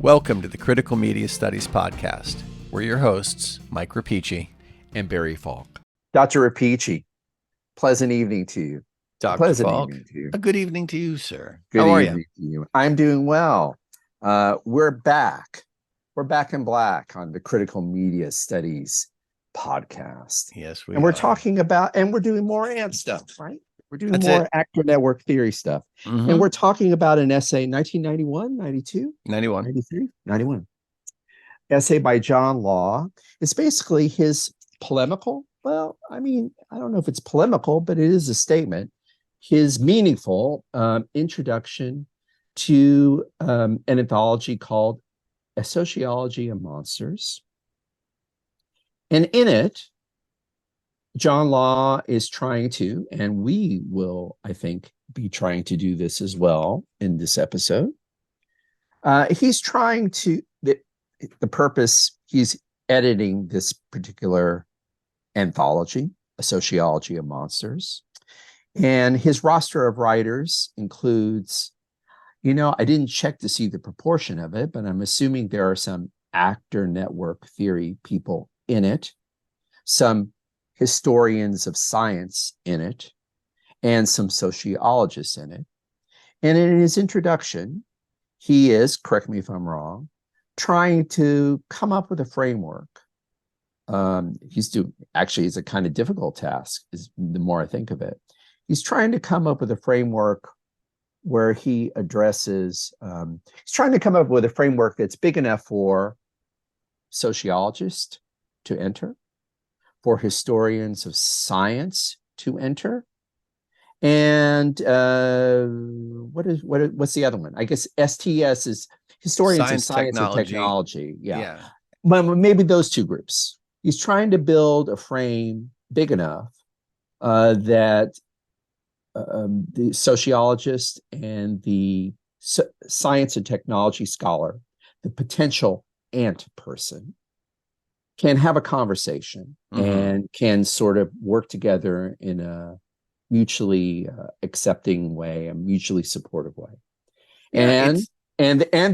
Welcome to the Critical Media Studies Podcast. We're your hosts, Mike Rapici and Barry Falk. Dr. Rapici, pleasant evening to you. Dr. Pleasant Falk, evening to you. a good evening to you, sir. Good How are evening to you? I'm doing well. We're back. We're back in black on the Critical Media Studies Podcast. Yes, we and we're are. talking about, and we're doing more ANT stuff, right? We're doing That's more it. actor network theory stuff. Mhm. And we're talking about an essay, 1991, 92, 91. 93, 91. Essay by John Law. It's basically his polemical. Well, I mean, I don't know if it's polemical, but it is a statement. His meaningful introduction to an anthology called A Sociology of Monsters. And in it, John Law is trying to, and we will, I think, be trying to do this as well in this episode. He's trying to, the purpose, he's editing this particular anthology, A Sociology of Monsters. And his roster of writers includes, I didn't check to see the proportion of it, but I'm assuming there are some actor network theory people in it, some historians of science in it, and some sociologists in it. And in his introduction, he is, correct me if I'm wrong, trying to come up with a framework. It's a kind of difficult task, is the more I think of it. He's trying to come up with a framework where he addresses, he's trying to come up with a framework that's big enough for sociologists to enter, for historians of science to enter, and what's the other one? I guess STS is historians of science and technology. Yeah. But maybe those two groups. He's trying to build a frame big enough that the sociologist and the science and technology scholar, the potential ant person, can have a conversation and can sort of work together in a mutually accepting way, a mutually supportive way. And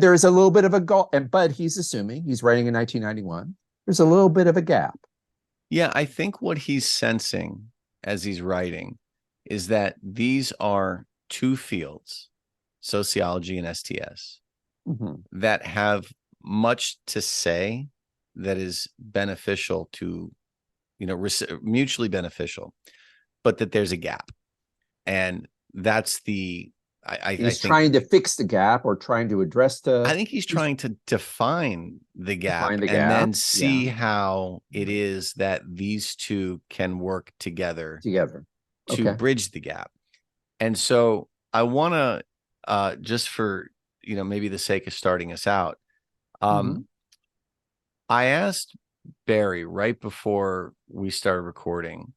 there's a little bit of a goal, but he's assuming, he's writing in 1991, there's a little bit of a gap. Yeah, I think what he's sensing as he's writing is that these are two fields, sociology and STS, that have much to say that is beneficial to, mutually beneficial, but that there's a gap. And that's the, I think trying to fix the gap or trying to address I think he's trying to define the gap and then see how it is that these two can work together to bridge the gap. And so I want to, just for, maybe the sake of starting us out, I asked Barry right before we started recording,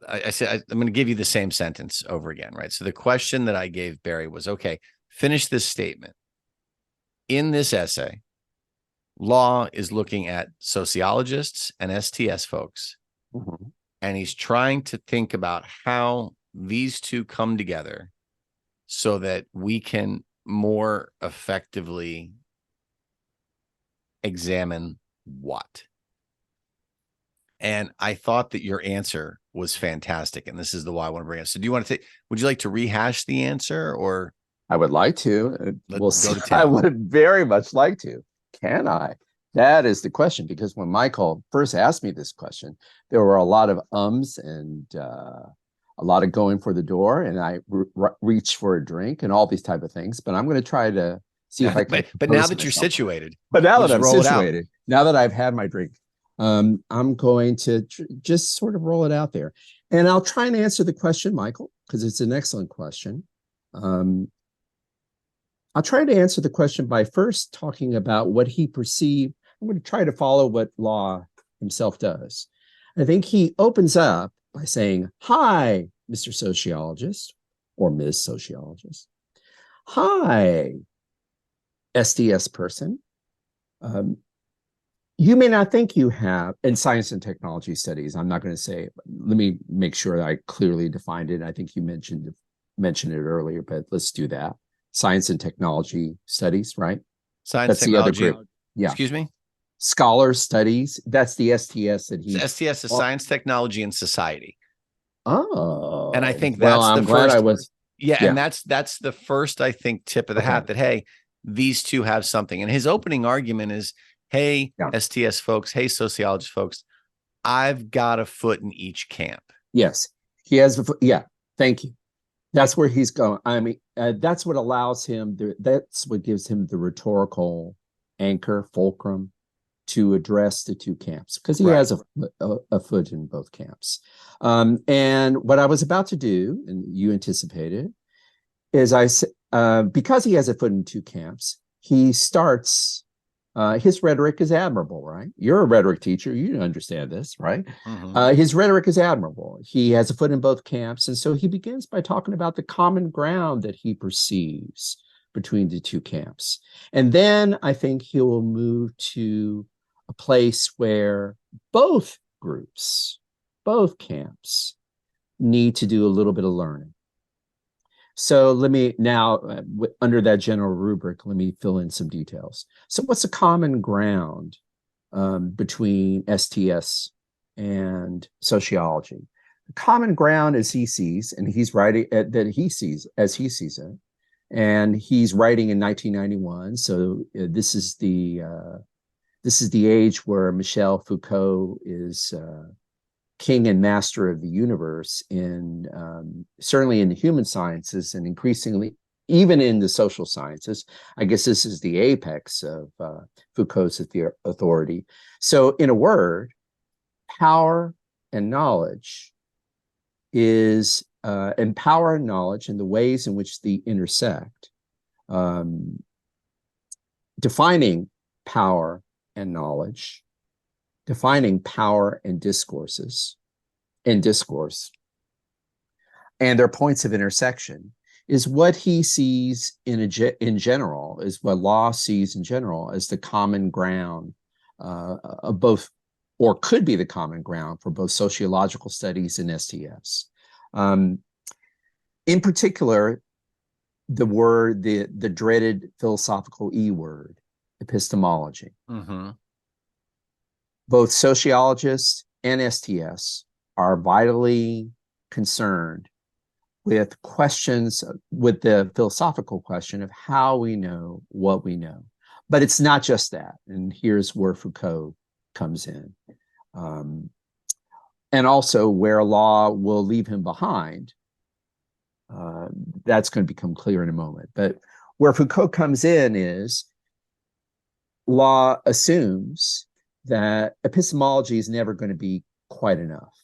I said, I'm going to give you the same sentence over again, right? So the question that I gave Barry was, okay, finish this statement. In this essay, Law is looking at sociologists and STS folks, and he's trying to think about how these two come together so that we can more effectively examine what. And I thought that your answer was fantastic, and this is the why I want to bring it. So, would you like to rehash the answer, or? I would like to. We'll see. I would very much like to. Can I? That is the question, because when Michael first asked me this question, there were a lot of ums and a lot of going for the door, and I reached for a drink and all these type of things. But I'm going to try to see if I can. But now that you're situated, now that I'm situated, now that I've had my drink, I'm going to just sort of roll it out there, and I'll try and answer the question, Michael, because it's an excellent question. I'll try to answer the question by first talking about what he perceived. I'm going to try to follow what Law himself does. I think he opens up by saying, "Hi, Mr. Sociologist," or Ms. Sociologist. "Hi, SDS person. You may not think you have," in science and technology studies, I'm not going to say, let me make sure that I clearly defined it. I think you mentioned it earlier, but let's do that. Science and technology studies, right? Science That's the other technology. group. Yeah. Excuse me. Scholar studies. That's the STS that he. STS is Well, science, technology, and society. And I oh, think well, that's the I'm glad I first. was. Yeah, and Yeah. that's the first, I think, tip of the Okay. hat that, hey, these two have something. And his opening argument is, hey, Yeah. STS folks, hey, sociologist folks, I've got a foot in each camp. Yes. He has. Yeah. Thank you. That's where he's going. I mean, that's what allows him. That's what gives him the rhetorical anchor, fulcrum, to address the two camps, because he Right. has a foot in both camps. And what I was about to do, and you anticipated, is because he has a foot in two camps, he starts. His rhetoric is admirable, right? You're a rhetoric teacher. You understand this, right? His rhetoric is admirable. He has a foot in both camps. And so he begins by talking about the common ground that he perceives between the two camps. And then I think he will move to a place where both groups, both camps, need to do a little bit of learning. So let me now, under that general rubric, let me fill in some details. So what's the common ground between STS and sociology? The common ground as he sees, and he's writing that he sees as he sees it, and he's writing in 1991. So this is the age where Michel Foucault is king and master of the universe in certainly in the human sciences, and increasingly even in the social sciences. I guess this is the apex of Foucault's authority. So in a word, power and knowledge is and power and knowledge and the ways in which they intersect, defining power and knowledge, defining power and discourses and discourse, and their points of intersection, is what he sees in general, is what law sees in general as the common ground of both, or could be the common ground for both sociological studies and STS. In particular, the dreaded philosophical E word, epistemology. Both sociologists and STS are vitally concerned with questions, with the philosophical question of how we know what we know. But it's not just that. And here's where Foucault comes in. And also where law will leave him behind. That's going to become clear in a moment. But where Foucault comes in is law assumes that epistemology is never going to be quite enough,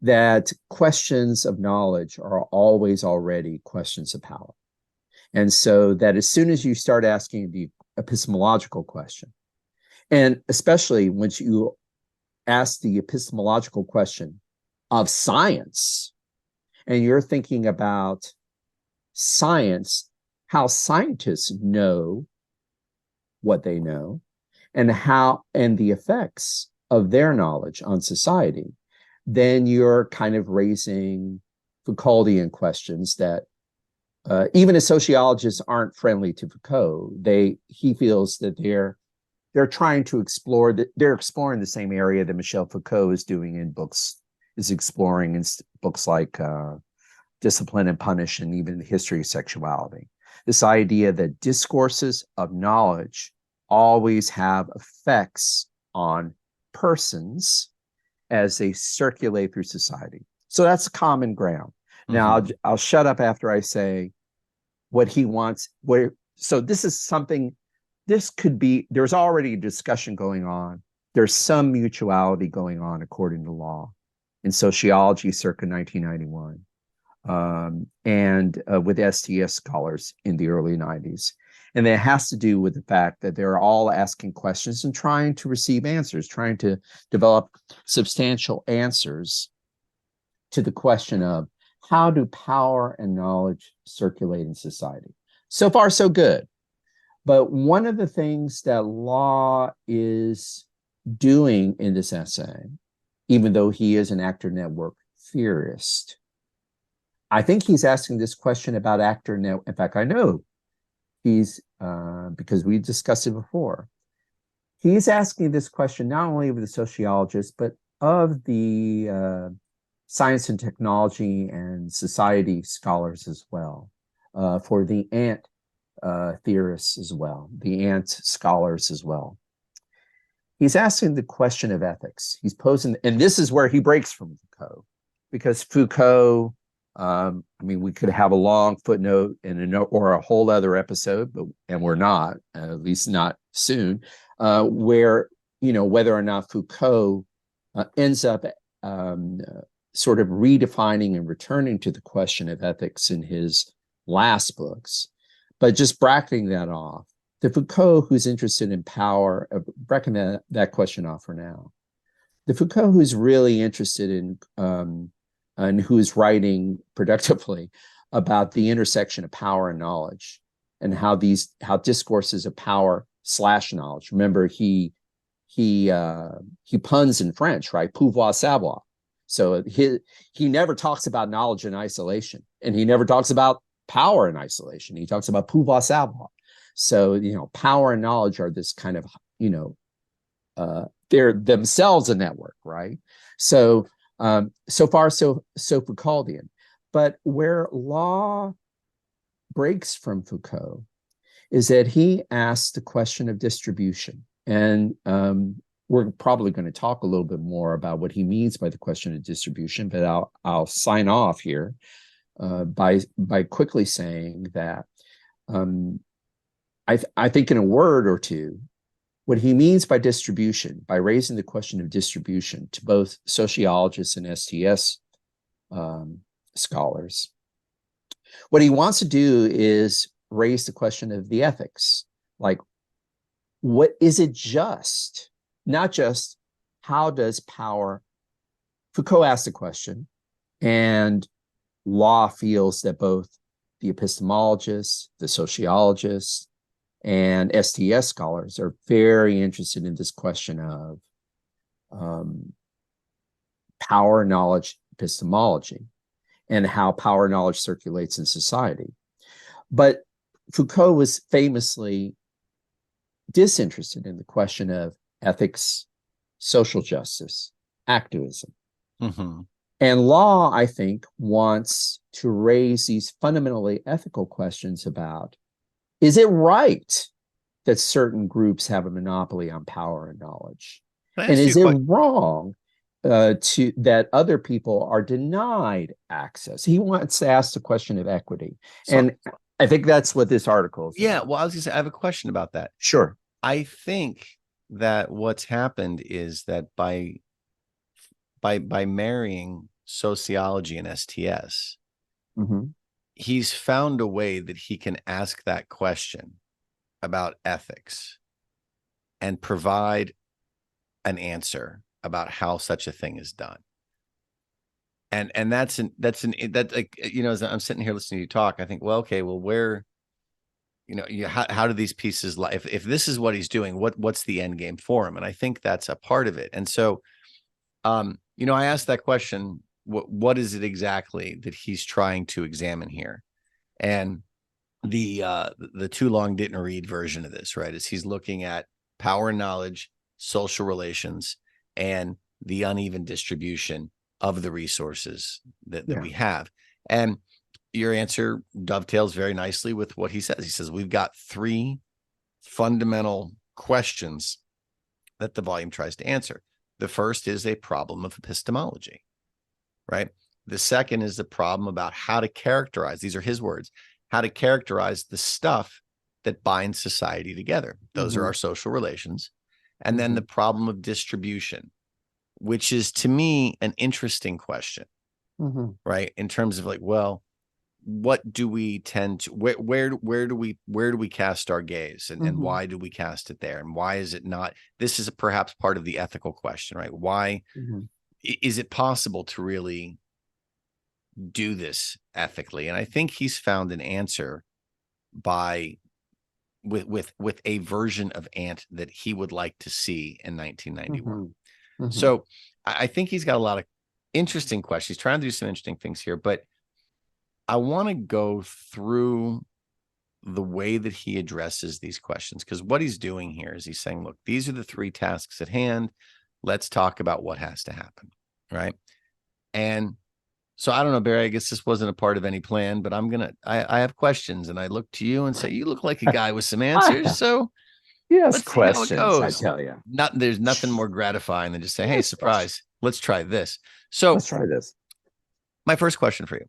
that questions of knowledge are always already questions of power. And so that as soon as you start asking the epistemological question, and especially once you ask the epistemological question of science, and you're thinking about science, how scientists know what they know, and the effects of their knowledge on society, then you're kind of raising Foucauldian questions that even as sociologists aren't friendly to Foucault. He feels that they're trying to explore that they're exploring the same area that Michel Foucault is doing in books, is exploring in books like Discipline and Punish, and even The History of Sexuality. This idea that discourses of knowledge always have effects on persons as they circulate through society. So that's common ground. Now, I'll shut up after I say what he wants. So this is something, this could be, there's already a discussion going on. There's some mutuality going on according to law in sociology circa 1991, and with STS scholars in the early 90s. And it has to do with the fact that they're all asking questions and trying to receive answers, trying to develop substantial answers to the question of how do power and knowledge circulate in society. So far, so good. But one of the things that law is doing in this essay, even though he is an actor network theorist, I think he's asking this question about actor network. In fact, I know He's because we discussed it before. He's asking this question not only of the sociologists, but of the science and technology and society scholars as well, for the ant theorists as well, the ant scholars as well. He's asking the question of ethics. He's posing, and this is where he breaks from Foucault, because Foucault, I mean, we could have a long footnote and or a whole other episode, but and we're not, at least not soon, where whether or not Foucault ends up sort of redefining and returning to the question of ethics in his last books, but just bracketing that off. The Foucault who's interested in power, bracket that question off for now. The Foucault who's really interested in and who's writing productively about the intersection of power and knowledge, and how discourses of power / knowledge. Remember, he puns in French, right? Pouvoir savoir. So he never talks about knowledge in isolation, and he never talks about power in isolation. He talks about pouvoir savoir. So power and knowledge are this kind of they're themselves a network, right? So so far so Foucauldian. But where law breaks from Foucault is that he asks the question of distribution. And we're probably going to talk a little bit more about what he means by the question of distribution, but I'll sign off here by quickly saying that I think in a word or two, what he means by distribution, by raising the question of distribution to both sociologists and STS scholars, what he wants to do is raise the question of the ethics. Like, what is it just? Not just how does power, Foucault asked the question, and law feels that both the epistemologists, the sociologists, and STS scholars are very interested in this question of power, knowledge, epistemology, and how power knowledge circulates in society. But Foucault was famously disinterested in the question of ethics, social justice, activism. Mm-hmm. And law, I think, wants to raise these fundamentally ethical questions about, is it right that certain groups have a monopoly on power and knowledge? And is it wrong that other people are denied access? He wants to ask the question of equity. And I think that's what this article is about. Well, I was going to say, I have a question about that. Sure. I think that what's happened is that by marrying sociology and STS, mm-hmm. he's found a way that he can ask that question about ethics and provide an answer about how such a thing is done. And that's like, as I'm sitting here listening to you talk, I think, well, okay, well, where, how do these pieces lie? If this is what he's doing, what's the end game for him? And I think that's a part of it. And so, I asked that question, what is it exactly that he's trying to examine here? And the too long didn't read version of this, right, is he's looking at power and knowledge, social relations, and the uneven distribution of the resources that we have. And your answer dovetails very nicely with what he says. He says, we've got three fundamental questions that the volume tries to answer. The first is a problem of epistemology, right? The second is the problem about how to characterize, these are his words, how to characterize the stuff that binds society together. Those are our social relations. And then the problem of distribution, which is, to me, an interesting question, right? In terms of like, well, what do we tend to, where do we cast our gaze, and why do we cast it there? And why is it not, this is perhaps part of the ethical question, right? Why is it possible to really do this ethically? And I think he's found an answer with a version of Ant that he would like to see in 1991. So I think he's got a lot of interesting questions. He's trying to do some interesting things here, but I want to go through the way that he addresses these questions. Because what he's doing here is he's saying, look, these are the three tasks at hand. Let's talk about what has to happen. Right. And so I don't know, Barry, I guess this wasn't a part of any plan, but I have questions, and I look to you and say, you look like a guy with some answers. So Yes, let's see how it questions, I goes. tell you. There's nothing more gratifying than just say, hey, Yes, surprise, let's try this. So let's try this. my first question for you,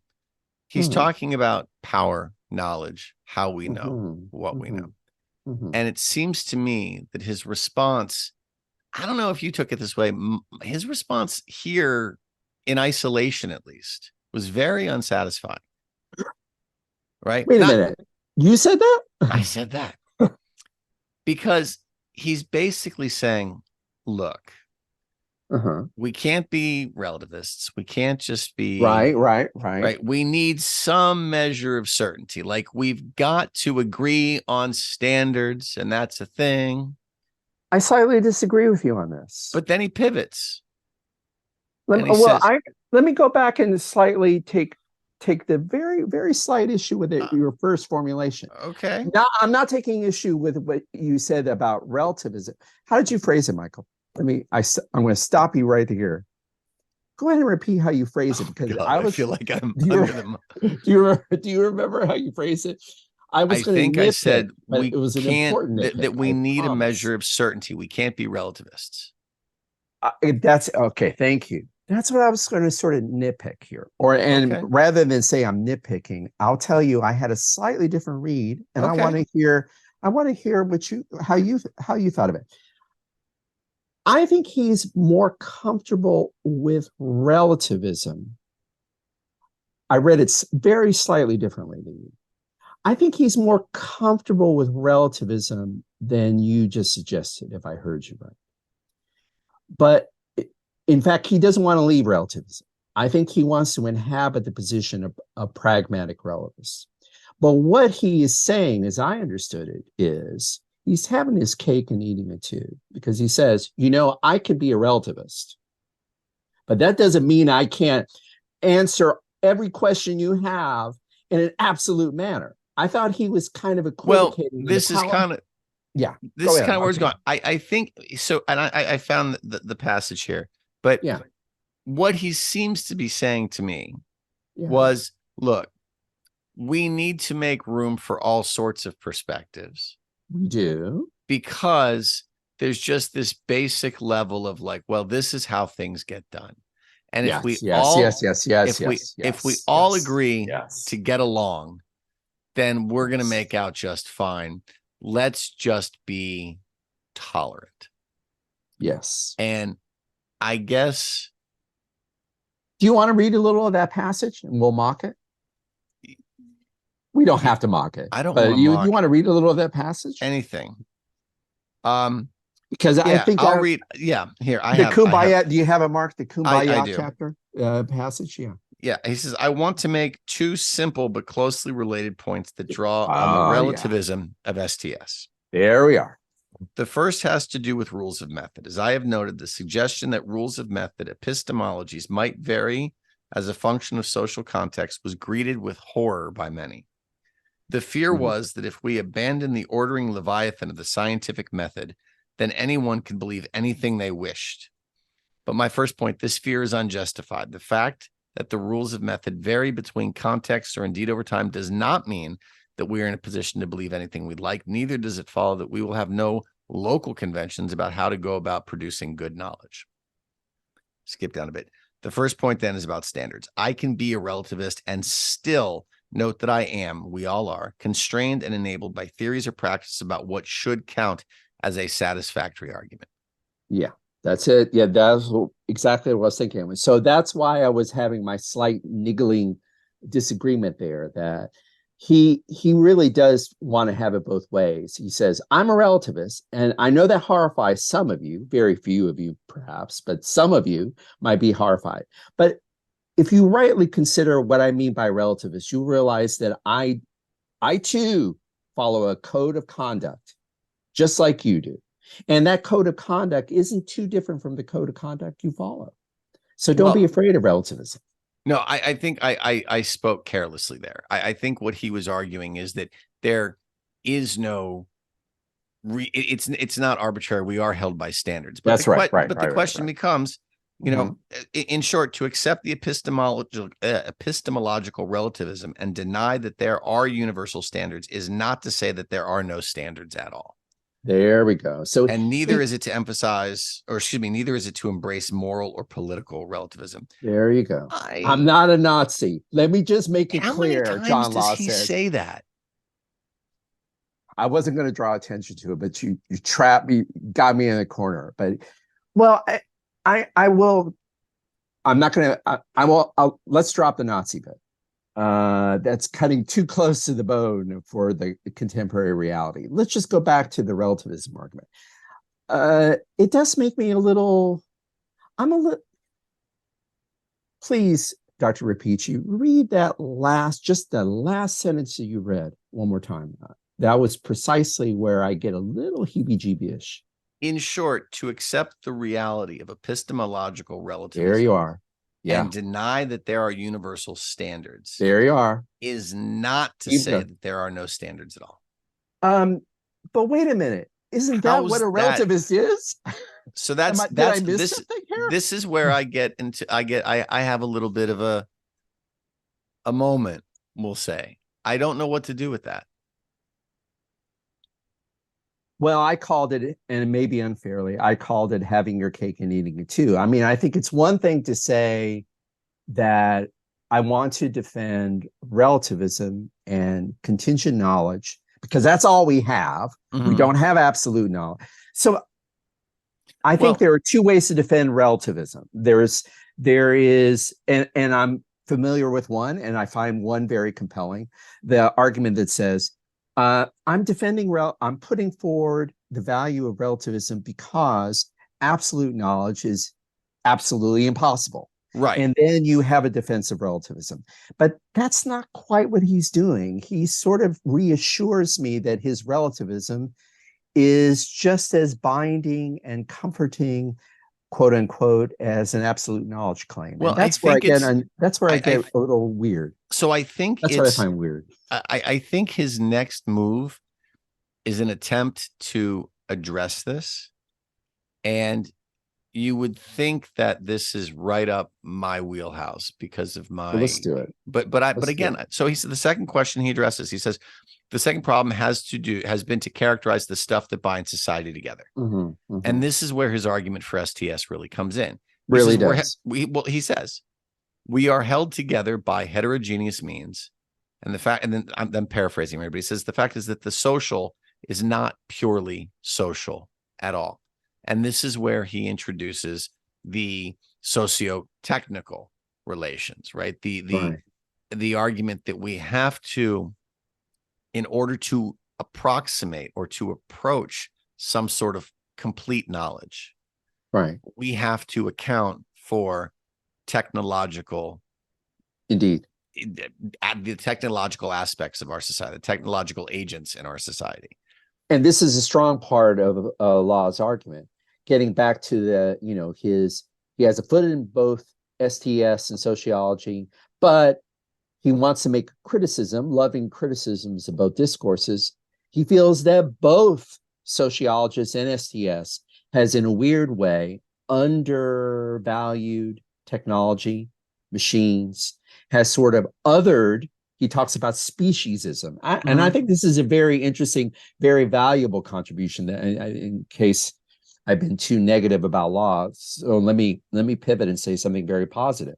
he's talking about power, knowledge, how we know what we know. And it seems to me that his response, I don't know if you took it this way, his response here, in isolation at least, was very unsatisfying. Right? Wait a minute. You said that? I said that. Because he's basically saying, look, we can't be relativists. We can't just be right. We need some measure of certainty. Like, we've got to agree on standards, and that's a thing. I slightly disagree with you on this. But then he pivots. Let me go back and slightly take the very, very slight issue with your first formulation. Okay. Now, I'm not taking issue with what you said about relativism. How did you phrase it, Michael? I'm going to stop you right here. Go ahead and repeat how you phrase it, because I feel like I'm under them. Do you remember how you phrased it? I think I said it was an important nitpick, that we need a measure of certainty. We can't be relativists. That's okay. Thank you. That's what I was going to sort of nitpick here. Rather than say I'm nitpicking, I'll tell you I had a slightly different read, and I want to hear how you thought of it. I think he's more comfortable with relativism. I read it very slightly differently than you. I think he's more comfortable with relativism than you just suggested, if I heard you right. But in fact, he doesn't want to leave relativism. I think he wants to inhabit the position of pragmatic relativist. But what he is saying, as I understood it, is he's having his cake and eating it too, because he says, I could be a relativist, but that doesn't mean I can't answer every question you have in an absolute manner. I thought he was kind of equivocating. Well, this is kind of where it's going. I think so, and I found the passage here, but what he seems to be saying to me was, look, we need to make room for all sorts of perspectives. We do. Because there's just this basic level of like, well, this is how things get done. And if we all agree to get along, then we're going to make out just fine. Let's just be tolerant. Yes. And I guess. Do you want to read a little of that passage and we'll mock it? We don't have to mock it. I don't want to you want to read a little of that passage? Anything. Because I think I'll read. Yeah, here I have Kumbaya. Do you have it marked? The Kumbaya chapter passage? Yeah. Yeah, he says, I want to make two simple but closely related points that draw on the relativism of STS. There we are. The first has to do with rules of method. As I have noted, the suggestion that rules of method, epistemologies, might vary as a function of social context was greeted with horror by many. The fear was that if we abandon the ordering leviathan of the scientific method, then anyone could believe anything they wished. But my first point, this fear is unjustified. The fact that the rules of method vary between contexts or indeed over time does not mean that we are in a position to believe anything we'd like. Neither does it follow that we will have no local conventions about how to go about producing good knowledge. Skip down a bit. The first point then is about standards. I can be a relativist and still note that we all are, constrained and enabled by theories or practices about what should count as a satisfactory argument. Yeah, that's it. Yeah, that's exactly what I was thinking. So that's why I was having my slight niggling disagreement there, that he really does want to have it both ways. He says, I'm a relativist, and I know that horrifies some of you, very few of you perhaps, but some of you might be horrified. But if you rightly consider what I mean by relativist, you realize that I too follow a code of conduct, just like you do. And that code of conduct isn't too different from the code of conduct you follow. So don't be afraid of relativism. No, I think I spoke carelessly there. I think what he was arguing is that there is no it's not arbitrary. We are held by standards. But That's right, right, the right, right, question right. becomes, you Mhm. know, in short, to accept the epistemological relativism and deny that there are universal standards is not to say that there are no standards at all. There we go. So, And neither is it to emphasize, or excuse me, neither is it to embrace moral or political relativism. there you go. I'm not a Nazi. Let me just make it How many clear, times John does Law he says. say that? I wasn't going to draw attention to it, but you trapped me, got me in a corner. But well, I will. I'm not going to. I will. Let's drop the Nazi bit. That's cutting too close to the bone for the contemporary reality. Let's just go back to the relativism argument. It does make me a little. I'm a little. Please, Dr. Rapici, read that just the last sentence that you read one more time. That was precisely where I get a little heebie-jeebie-ish. In short, to accept the reality of epistemological relativism. There you are. Yeah. And deny that there are universal standards. There you are. Is not to say that there are no standards at all. But wait a minute. Isn't that what a relativist is? So that's did I miss something here? This is where I have a little bit of a moment, we'll say. I don't know what to do with that. Well, I called it, and maybe unfairly, I called it having your cake and eating it too. I mean, I think it's one thing to say that I want to defend relativism and contingent knowledge because that's all we have. Mm-hmm. We don't have absolute knowledge. So I think there are two ways to defend relativism. There is, and I'm familiar with one, and I find one very compelling, the argument that says, I'm putting forward the value of relativism because absolute knowledge is absolutely impossible. Right. And then you have a defense of relativism. But that's not quite what he's doing. He sort of reassures me that his relativism is just as binding and comforting, quote unquote, as an absolute knowledge claim. Well, and that's where I get a little weird. So I think that's what I find weird. I think his next move is an attempt to address this. And you would think that this is right up my wheelhouse because of my. Well, let's do it. But again, so he said the second question he addresses, he says, the second problem has been to characterize the stuff that binds society together. Mm-hmm, mm-hmm. And this is where his argument for STS really comes in. He says, we are held together by heterogeneous means. And then I'm paraphrasing here, but he says, the fact is that the social is not purely social at all. And this is where he introduces the sociotechnical relations, right? The argument that we have to, in order to approximate or to approach some sort of complete knowledge, right, we have to account for technological, indeed, the technological aspects of our society, the technological agents in our society. And this is a strong part of Law's argument. Getting back to he has a foot in both STS and sociology, but he wants to make loving criticisms of both discourses. He feels that both sociologists and STS has, in a weird way, undervalued technology, machines, has sort of othered. He talks about speciesism. And I think this is a very interesting, very valuable contribution that, in case I've been too negative about Law. So let me pivot and say something very positive.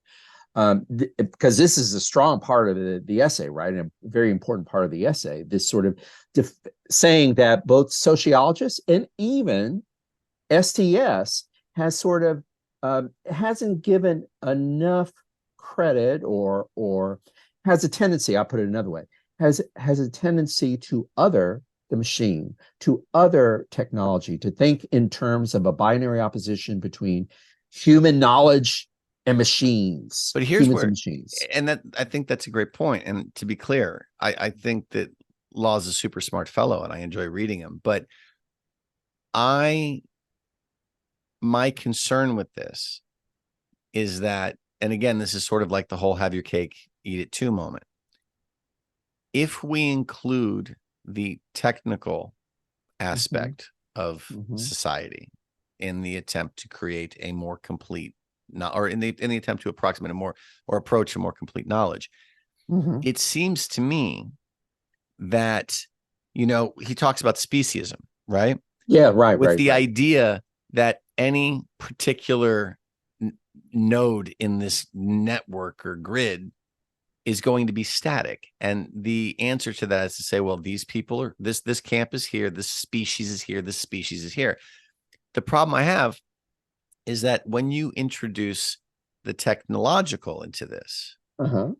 Because this is a strong part of the essay, right? And a very important part of the essay, this sort of saying that both sociologists and even STS has sort of hasn't given enough credit or has a tendency, I'll put it another way, has a tendency to other the machine, to other technology, to think in terms of a binary opposition between human knowledge and machines. But here's where, and that I think that's a great point. And to be clear, I think that Law is a super smart fellow and I enjoy reading him. But my concern with this is that, and again, this is sort of like the whole have your cake, eat it too moment. If we include the technical Mm-hmm. aspect of Mm-hmm. society in the attempt to create a more complete, or in the attempt to approximate a more, or approach a more complete knowledge. Mm-hmm. It seems to me that, he talks about speciesism, right? Yeah, right, With right, the right. idea that any particular node in this network or grid is going to be static. And the answer to that is to say, well, these people are this camp is here, this species is here, this species is here. The problem I have is that when you introduce the technological into this, Uh-huh.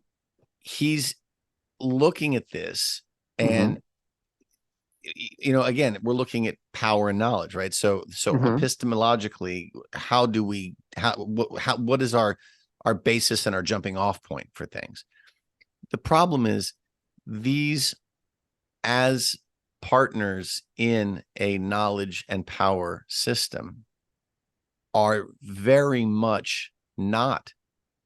he's looking at this, Mm-hmm. and again, we're looking at power and knowledge, right? So Mm-hmm. epistemologically, what is our basis and our jumping off point for things? The problem is, these, as partners in a knowledge and power system, are very much not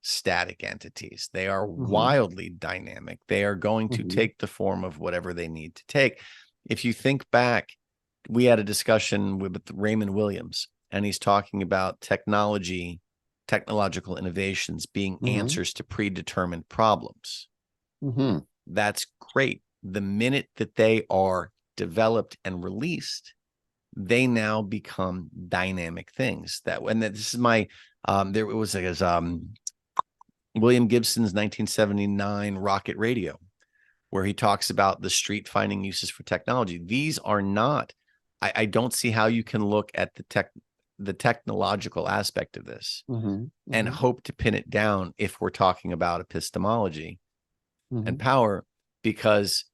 static entities. They are Mm-hmm. wildly dynamic. They are going to Mm-hmm. take the form of whatever they need to take. If you think back, we had a discussion with Raymond Williams, and he's talking about technological innovations being Mm-hmm. answers to predetermined problems. Mm-hmm. That's great. The minute that they are developed and released, they now become dynamic things. This is my there it was William Gibson's 1979 Rocket Radio, where he talks about the street finding uses for technology. These are not, I don't see how you can look at the technological aspect of this Mm-hmm. and Mm-hmm. hope to pin it down if we're talking about epistemology and Mm-hmm. power, because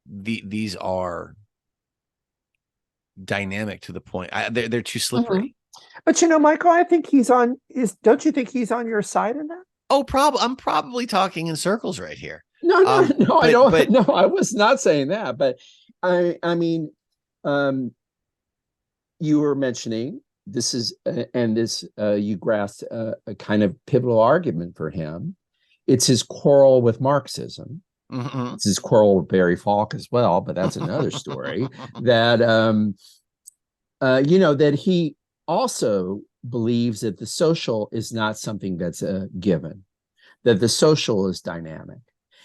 these are dynamic to the point. They're too Mm-hmm. slippery. But Michael, I think don't you think he's on your side in that? Oh, I'm probably talking in circles right here. No, no, I don't. But No, I was not saying that. But I mean, you were mentioning this is, and this you grasped a kind of pivotal argument for him. It's his quarrel with Marxism. mm-hmm. It's his quarrel with Barry Falk as well, but that's another story. That that he also believes that the social is not something that's a given, that the social is dynamic.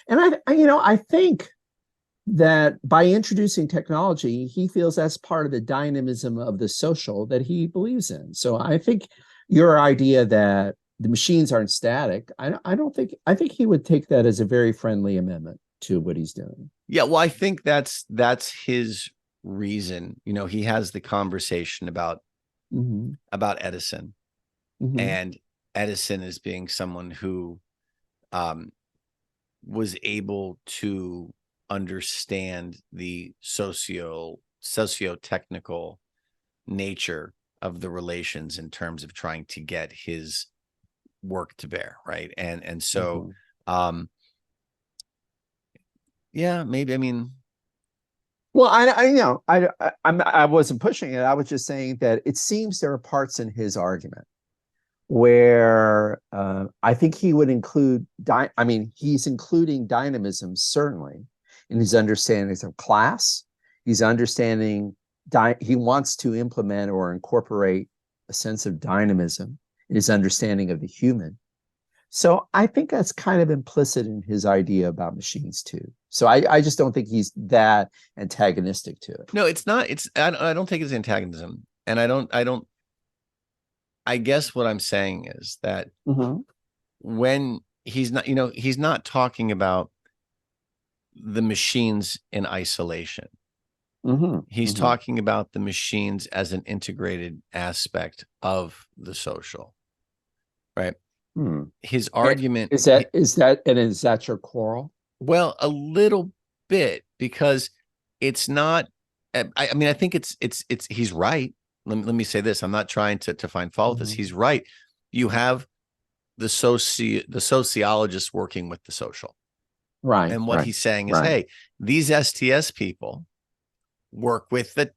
And I think that by introducing technology, he feels that's part of the dynamism of the social that he believes in. So I think your idea that the machines aren't static, I think he would take that as a very friendly amendment to what he's doing. Yeah, well, I think that's his reason. He has the conversation about Edison, Mm-hmm. and Edison as being someone who was able to understand the sociotechnical nature of the relations in terms of trying to get his work to bear, right? And so yeah, maybe, I mean, well, I wasn't pushing it. I was just saying that it seems there are parts in his argument where I think he would include, he's including dynamism certainly in his understandings of class. He's understanding, he wants to implement or incorporate a sense of dynamism in his understanding of the human. So I think that's kind of implicit in his idea about machines too. So I just don't think he's that antagonistic to it. No, it's not. I don't think it's antagonism, and I guess what I'm saying is that when he's not talking about the machines in isolation. He's talking about the machines as an integrated aspect of the social, right? His argument is that your quarrel? Well, a little bit, because it's not. I mean, I think it's he's right. Let me say this. I'm not trying to find fault with this. He's right. You have the sociologists working with the social. Right. And what he's saying is, hey, these STS people work with the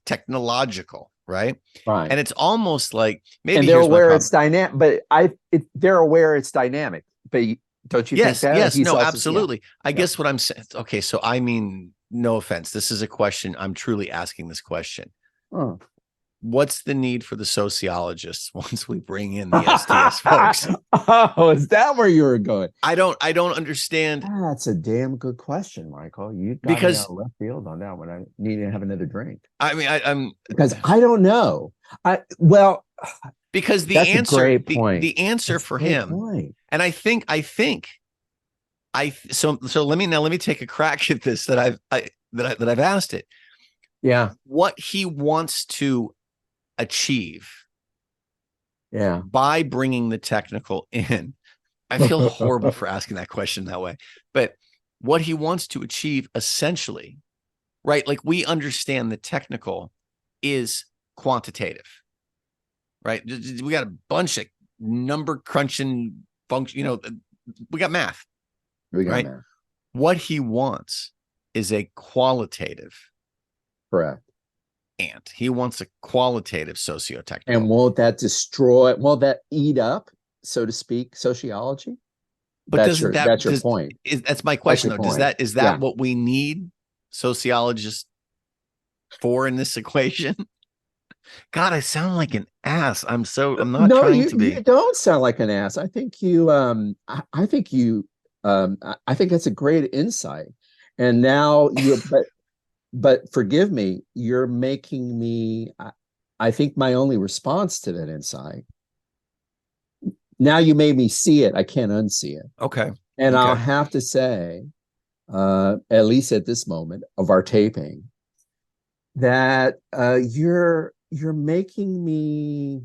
technological, right? Right. And it's almost like maybe and they're aware it's dynamic, but they're aware it's dynamic. But don't you think that? Yes, no, absolutely. I guess what I'm saying. Okay, so I mean no offense, this is a question. I'm truly asking this question. Oh. What's the need for the sociologists once we bring in the STS folks? Oh, is that where you were going? I don't understand. That's a damn good question, Michael. You got me out Because of left field on that one. I need to have another drink I mean, I'm because I don't know. Because the that's a answer, great point. the answer That's for a great him, point. and I think so let me take a crack at this that I've asked it. Yeah. What he wants to achieve, Yeah. by bringing the technical in. I feel horrible for asking that question that way, but what he wants to achieve essentially, right? Like, we understand the technical is quantitative, right? We got a bunch of number crunching function, we got math, We got right? math. What he wants is a qualitative. Correct. And he wants a qualitative sociotechnical. And won't that eat up, so to speak, sociology? But that's your point. That's my question, though. Point. Is that what we need sociologists for in this equation? God, I sound like an ass. I'm not trying to be. You don't sound like an ass. I think I think that's a great insight. And now but forgive me, you're making me, I think my only response to that insight, now you made me see it. I can't unsee it. Okay. And I'll have to say, at least at this moment of our taping, that you're making me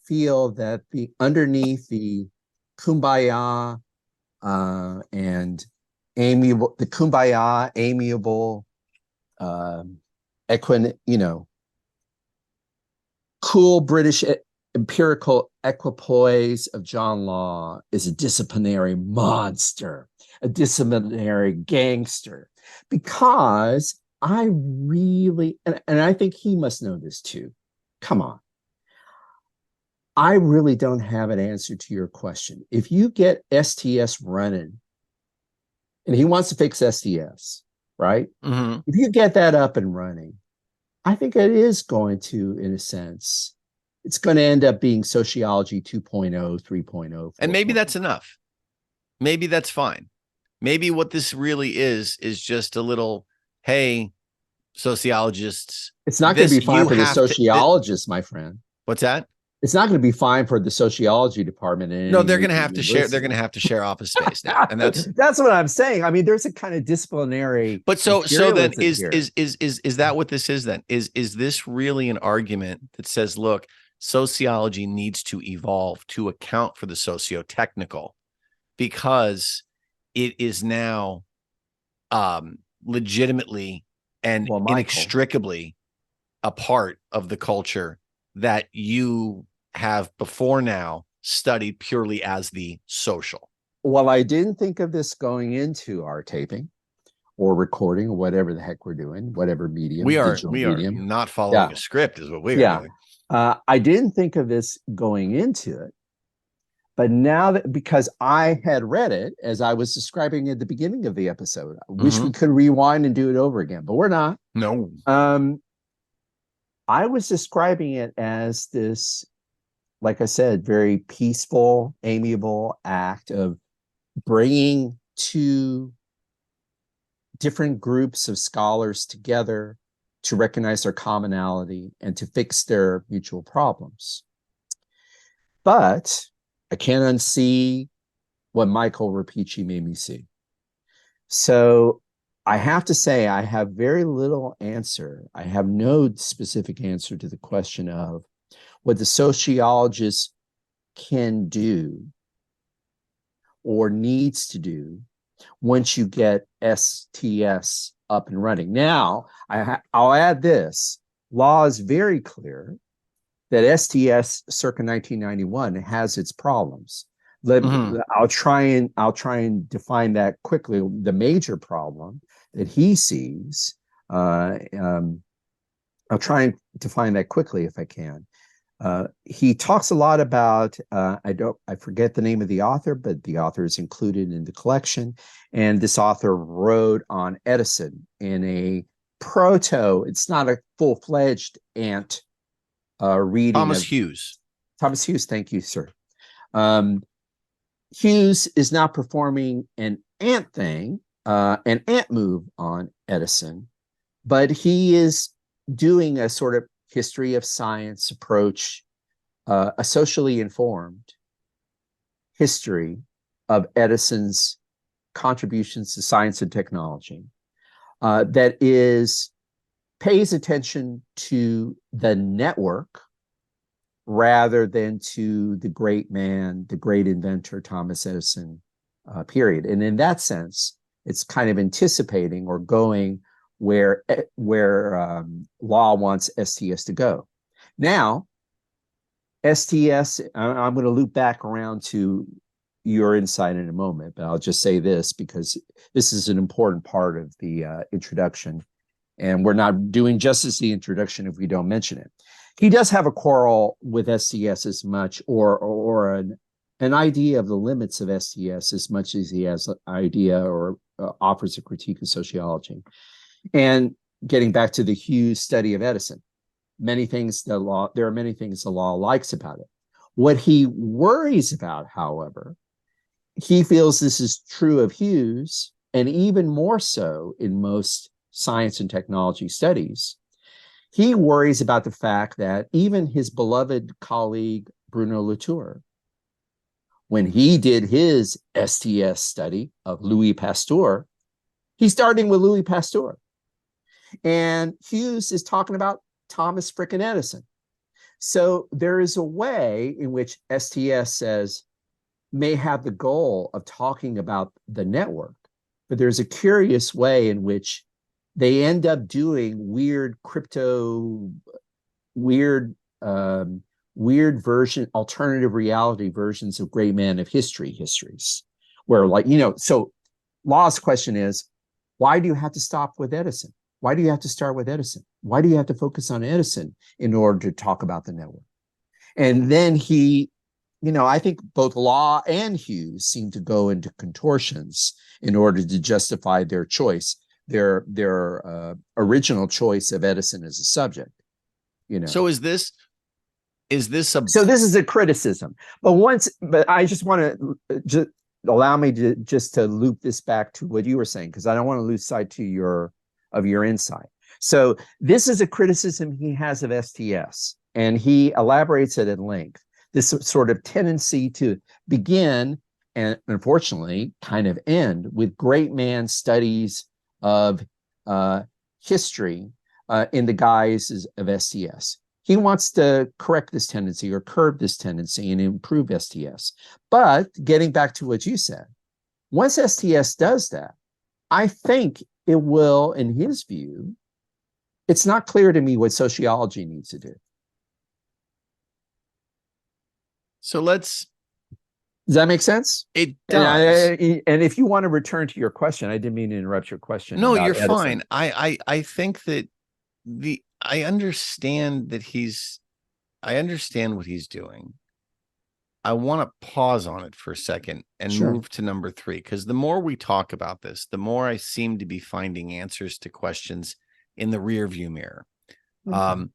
feel that underneath the kumbaya and amiable, cool British empirical equipoise of John Law is a disciplinary monster, a disciplinary gangster, because I really, and I think he must know this too. Come on. I really don't have an answer to your question. If you get STS running, and he wants to fix STS, right? Mm-hmm. If you get that up and running, I think it is going to, in a sense, it's going to end up being sociology 2.0, 3.0. And maybe that's enough. Maybe that's fine. Maybe what this really is just a little, hey, sociologists. It's not going to be fine for the sociologists, my friend. What's that? It's not going to be fine for the sociology department. No, they're going to have to share. They're going to have to share office space now, and that's what I'm saying. I mean, there's a kind of disciplinary. But so then is that what this is? Then is this really an argument that says, look, sociology needs to evolve to account for the sociotechnical, because it is now legitimately and inextricably a part of the culture that you have before now studied purely as the social? Well, I didn't think of this going into our taping or recording or whatever the heck we're doing, whatever medium. We are not following a script is what we are doing. I didn't think of this going into it, but now that, because I had read it as I was describing at the beginning of the episode, I wish we could rewind and do it over again, but we're not. No. I was describing it as this, like I said, very peaceful, amiable act of bringing two different groups of scholars together to recognize their commonality and to fix their mutual problems. But I can't unsee what Michael Rapici made me see. So I have to say, I have very little answer. I have no specific answer to the question of what the sociologist can do or needs to do once you get STS up and running. Now, I'll add this. Law is very clear that STS circa 1991 has its problems. I'll try and define that quickly. The major problem that he sees, I'll try and define that quickly if I can. He talks a lot about I forget the name of the author, but the author is included in the collection. And this author wrote on Edison in a it's not a full-fledged ant reading Thomas of Hughes. Thomas Hughes. Thank you, sir. Hughes is not performing an ant move on Edison, but he is doing a sort of history of science approach, a socially informed history of Edison's contributions to science and technology that pays attention to the network rather than to the great man, the great inventor, Thomas Edison, period. And in that sense, it's kind of anticipating or going where law wants STS to go. Now, STS, I'm going to loop back around to your insight in a moment, but I'll just say this because this is an important part of the introduction, and we're not doing justice to the introduction if we don't mention it. He does have a quarrel with STS as much, or an idea of the limits of STS as much as he has an idea or offers a critique of sociology. And getting back to the Hughes study of Edison, there are many things the law likes about it. What he worries about, however, he feels this is true of Hughes, and even more so in most science and technology studies. He worries about the fact that even his beloved colleague, Bruno Latour, when he did his STS study of Louis Pasteur, he's starting with Louis Pasteur. And Hughes is talking about Thomas frickin' Edison. So there is a way in which STS may have the goal of talking about the network, but there's a curious way in which they end up doing weird alternative reality versions of great man of histories, where so Law's question is, why do you have to stop with Edison? Why do you have to start with Edison? Why do you have to focus on Edison in order to talk about the network? And then I think both Law and Hughes seem to go into contortions in order to justify their choice, their original choice of Edison as a subject. So is this so this is a criticism, but I just want to just allow me to loop this back to what you were saying, because I don't want to lose sight of your insight. So this is a criticism he has of STS, and he elaborates it at length. This sort of tendency to begin and unfortunately kind of end with great man studies of history in the guise of STS. He wants to correct this tendency or curb this tendency and improve STS. But getting back to what you said, once STS does that, I think it will, in his view, it's not clear to me what sociology needs to do. So does that make sense? It does. And if you want to return to your question, I didn't mean to interrupt your question. No, you're Edison. Fine. I think that I understand what he's doing. I want to pause on it for a second and move to number 3, because the more we talk about this, the more I seem to be finding answers to questions in the rear view mirror. Okay.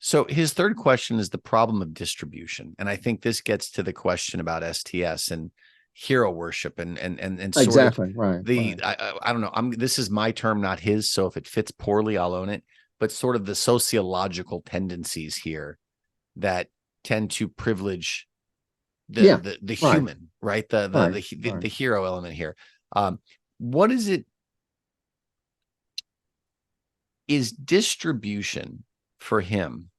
So his third question is the problem of distribution. And I think this gets to the question about STS and hero worship and sort exactly. of right. I don't know. This is my term, not his. So if it fits poorly, I'll own it. But sort of the sociological tendencies here that tend to privilege the human, right? The hero element here. What is it? Is distribution for him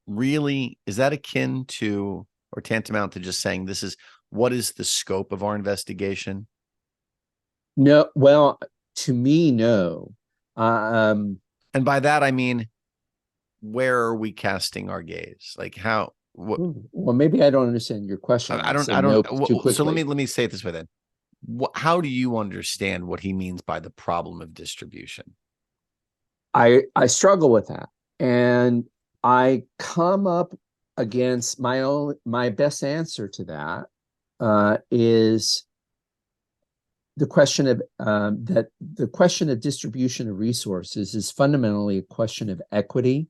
really, is that akin to or tantamount to just saying what is the scope of our investigation? No, well, to me, no. And by that, I mean, where are we casting our gaze? Like how? Well, maybe I don't understand your question. I don't know. So let me say it this way then. How do you understand what he means by the problem of distribution? I struggle with that, and I come up against my best answer to that is the question of that the question of distribution of resources is fundamentally a question of equity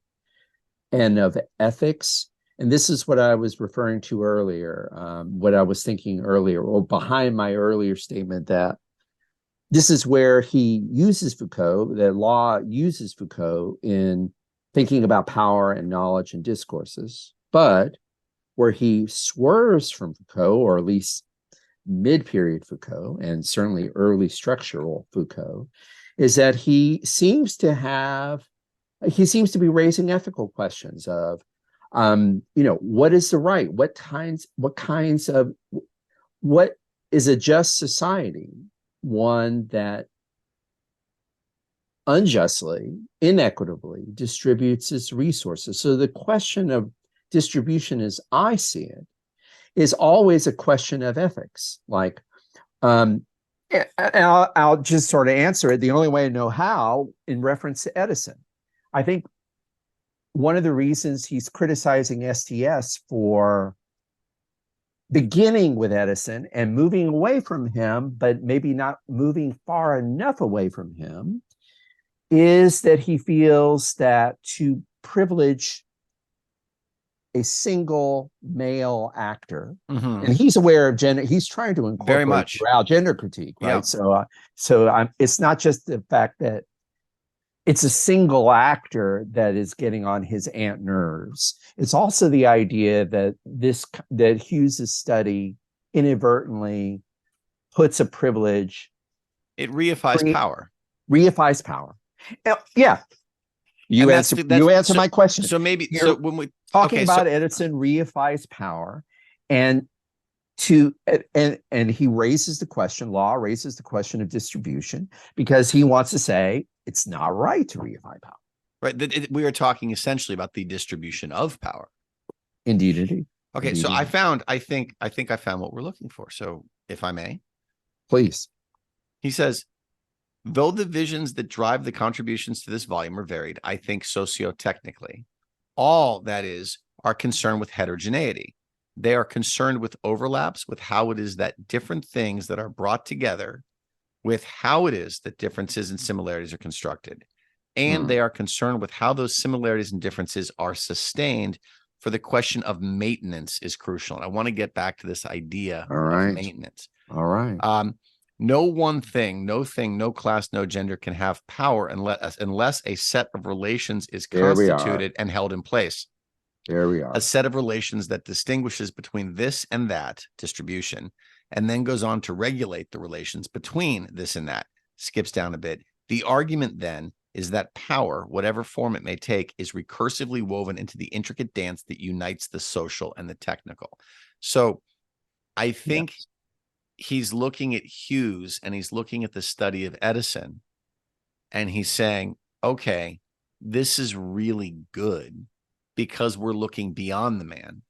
and of ethics. And this is what I was referring to earlier, what I was thinking earlier, or behind my earlier statement, that this is where he uses Foucault, that Law uses Foucault in thinking about power and knowledge and discourses, but where he swerves from Foucault, or at least mid-period Foucault, and certainly early structural Foucault, is that he seems to be raising ethical questions of, what is the right? What is a just society? One that unjustly, inequitably distributes its resources. So the question of distribution, as I see it, is always a question of ethics. Like, and I'll just sort of answer it the only way I know how, in reference to Edison. I think one of the reasons he's criticizing STS for beginning with Edison and moving away from him, but maybe not moving far enough away from him, is that he feels that to privilege a single male actor, and he's aware of gender, he's trying to incorporate throughout gender critique, right? Yeah. So it's not just the fact that it's a single actor that is getting on his aunt nerves. It's also the idea that Hughes's study inadvertently puts a privilege. It reifies power. Reifies power. Yeah. You answer my question. So maybe when we talking about Edison reifies power, and he raises the question, Law raises the question of distribution, because he wants to say it's not right to reify power. Right. We are talking essentially about the distribution of power. Indeed. Okay. So I think I found what we're looking for. So if I may, please. He says, though the visions that drive the contributions to this volume are varied, I think sociotechnically, all that is are concerned with heterogeneity. They are concerned with overlaps, with how it is that different things that are brought together, with how it is that differences and similarities are constructed. And they are concerned with how those similarities and differences are sustained, for the question of maintenance is crucial. And I want to get back to this idea of maintenance. All right. No one thing, no class, no gender can have power unless a set of relations is constituted and held in place. There we are. A set of relations that distinguishes between this and that distribution, and then goes on to regulate the relations between this and that. Skips down a bit. The argument then is that power, whatever form it may take, is recursively woven into the intricate dance that unites the social and the technical. So I think he's looking at Hughes, and he's looking at the study of Edison, and he's saying, okay, this is really good because we're looking beyond the man.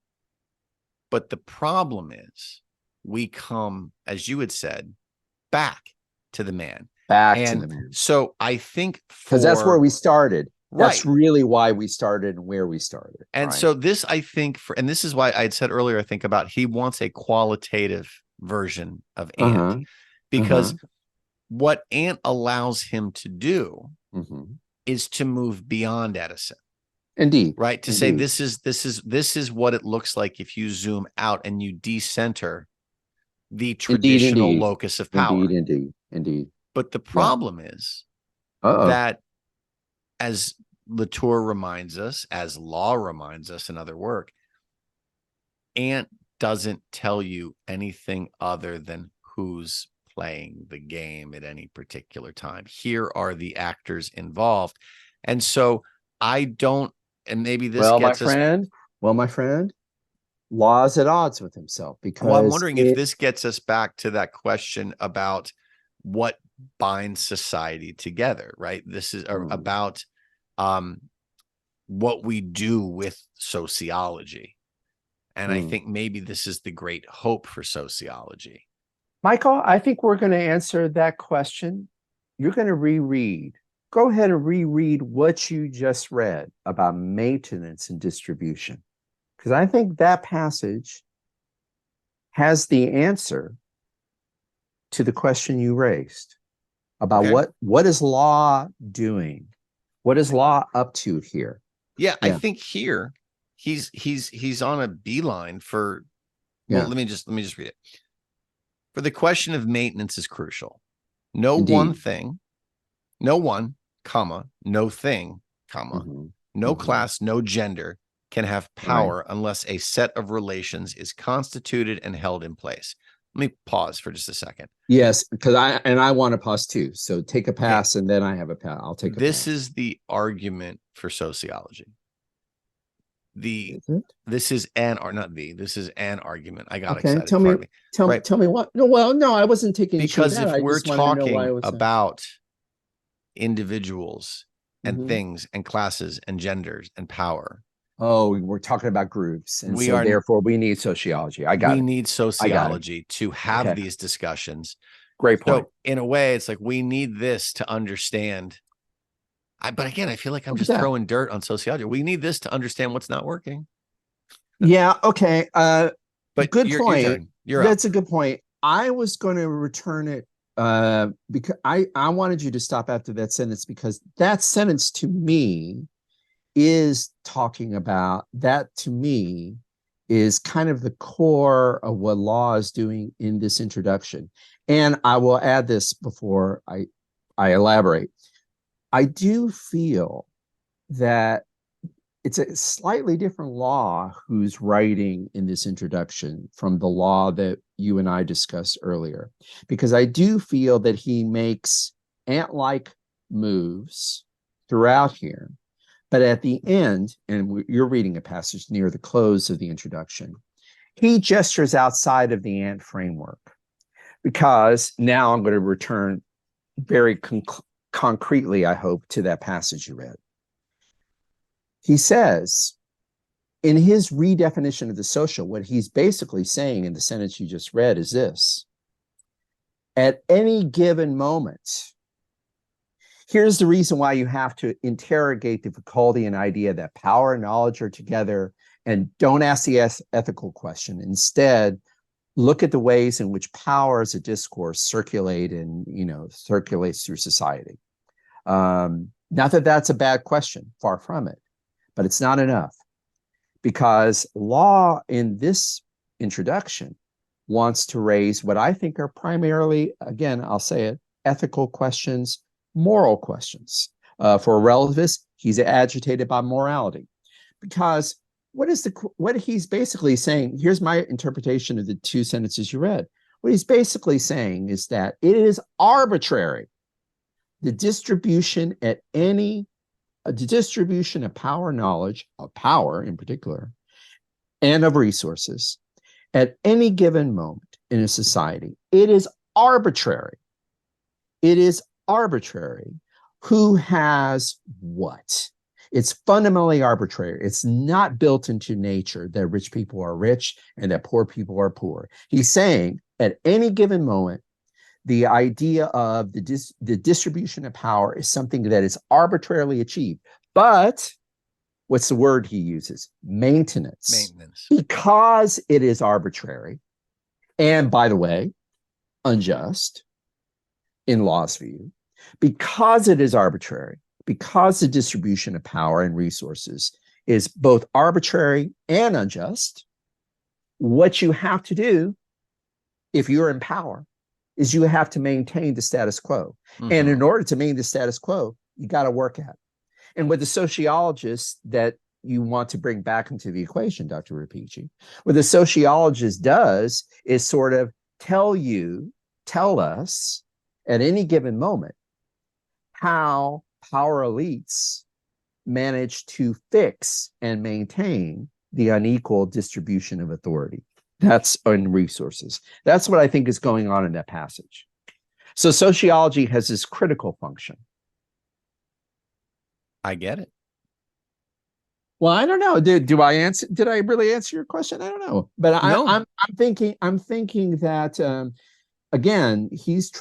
But the problem is we come, as you had said, back to the man. So I think because that's where we started. That's right. really why we started and where we started. And so this, I think, and this is why I had said earlier, I think about he wants a qualitative version of Ant, because what Ant allows him to do is to move beyond Edison. Indeed. Right. To say this is what it looks like if you zoom out and you decenter the traditional locus of power. Indeed. But the problem is that, as Latour reminds us, as Law reminds us in other work, Ant doesn't tell you anything other than who's playing the game at any particular time. Here are the actors involved. And so I don't, and maybe this gets us... Well, my friend, Law's at odds with himself, because I'm wondering if this gets us back to that question about what binds society together, right? This is about what we do with sociology. And I think maybe this is the great hope for sociology. Michael, I think we're going to answer that question. You're going to reread. Go ahead and reread what you just read about maintenance and distribution, because I think that passage has the answer to the question you raised about Okay. what is law doing? What is law up to here? Yeah, I Yeah. think here he's on a beeline for, well, Yeah. let me just read it. For the question of maintenance is crucial. No one Indeed. thing, no one, comma, no thing, comma, Mm-hmm. no Mm-hmm. class, no gender can have Right. power unless a set of relations is constituted and held in place. Let me pause for just a second. Yes, because I want to pause too. So take a Okay, pass and then I have a pass. I'll take a this pass. is the argument for sociology. The Is it? This is an, or not the, this is an argument. I got Okay. excited. Tell me, Pardon me. Right. tell me what. No, well, no, I wasn't taking issue with Because that. if I we're just wanted to know why talking it was that. about individuals and Mm-hmm. things and classes and genders and power, Oh, we're talking about groups, and we so are therefore we need sociology. I got we it. need I got it. sociology to have Okay. these discussions. Great point. So in a way, it's like we need this to understand. But again, I feel like I'm Look at just that. throwing dirt on sociology. We need this to understand what's not working. Yeah. Okay. But Good your point. turn. You're up. That's a good point. I was going to return it because I wanted you to stop after that sentence because that sentence to me is talking about that to me is kind of the core of what law is doing in this introduction. And I will add this before I elaborate. I do feel that it's a slightly different law who's writing in this introduction from the law that you and I discussed earlier, because I do feel that he makes ant-like moves throughout here. But at the end, and you're reading a passage near the close of the introduction, he gestures outside of the ant framework, because now I'm going to return very concretely, I hope, to that passage you read. He says, in his redefinition of the social, what he's basically saying in the sentence you just read is this: at any given moment, here's the reason why you have to interrogate the Foucauldian idea that power and knowledge are together, and don't ask the ethical question. Instead, look at the ways in which power as a discourse circulates through society. Not that that's a bad question, far from it, but it's not enough, because law in this introduction wants to raise what I think are primarily, again, I'll say it, ethical questions, moral questions. For a relativist, he's agitated by morality, because what he's basically saying, here's my interpretation of the two sentences you read. What he's basically saying is that it is arbitrary, the distribution of power, knowledge, of power in particular, and of resources at any given moment in a society. It is arbitrary. It is arbitrary who has what. It's fundamentally arbitrary. It's not built into nature that rich people are rich and that poor people are poor. He's saying at any given moment, the idea of the distribution of power is something that is arbitrarily achieved. But what's the word he uses? Maintenance. Maintenance. Because it is arbitrary, and by the way, unjust in law's view, because it is arbitrary, because the distribution of power and resources is both arbitrary and unjust, what you have to do if you're in power is you have to maintain the status quo. Mm-hmm. And in order to maintain the status quo, you got to work at it. And with the sociologists that you want to bring back into the equation, Dr. Rapici, what the sociologist does is sort of tell us at any given moment how power elites manage to fix and maintain the unequal distribution of authority. That's in resources. That's what I think is going on in that passage. So sociology has this critical function. I get it. Well, I don't know. Did I really answer your question? I don't know. But No. I'm thinking that again, he's